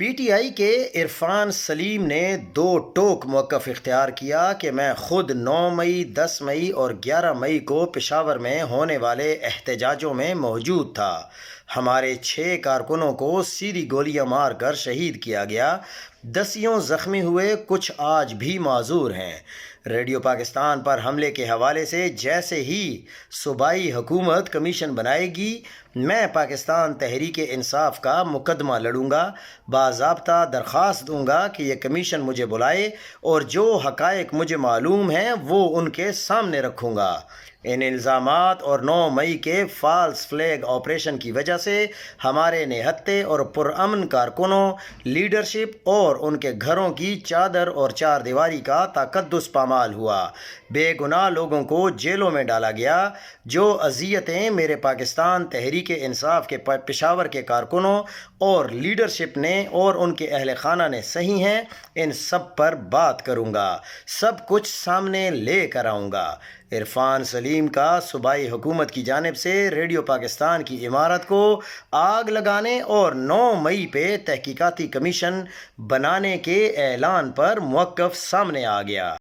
P T I کے عرفان سلیم نے دو ٹوک موقف اختیار کیا کہ میں خود 9 مئی، 10 مئی اور 11 مئی کو پشاور میں ہونے والے احتجاجوں میں موجود تھا۔ ہمارے 6 کارکنوں کو سیدھی گولیاں مار کر شہید کیا گیا، دسیوں زخمی ہوئے، کچھ آج بھی معذور ہیں۔ ریڈیو پاکستان پر حملے کے حوالے سے جیسے ہی صوبائی حکومت کمیشن بنائے گی، میں پاکستان تحریک انصاف کا مقدمہ لڑوں گا، باضابطہ درخواست دوں گا کہ یہ کمیشن مجھے بلائے اور جو حقائق مجھے معلوم ہیں وہ ان کے سامنے رکھوں گا۔ ان الزامات اور 9 مئی کے فالس فلیگ آپریشن کی وجہ سے ہمارے نہتے اور پرامن کارکنوں، لیڈرشپ اور ان کے گھروں کی چادر اور چار دیواری کا تقدس پامال ہوا۔ بے گناہ لوگوں کو جیلوں میں ڈالا گیا۔ جو اذیتیں میرے پاکستان تحریک انصاف کے پشاور کے کارکنوں اور لیڈرشپ نے اور ان کے اہل خانہ نے سہی ہیں، ان سب پر بات کروں گا، سب کچھ سامنے لے کر آؤں گا۔ عرفان سلیم کا صوبائی حکومت کی جانب سے ریڈیو پاکستان کی عمارت کو آگ لگانے اور 9 مئی پہ تحقیقاتی کمیشن بنانے کے اعلان پر موقف سامنے آ گیا۔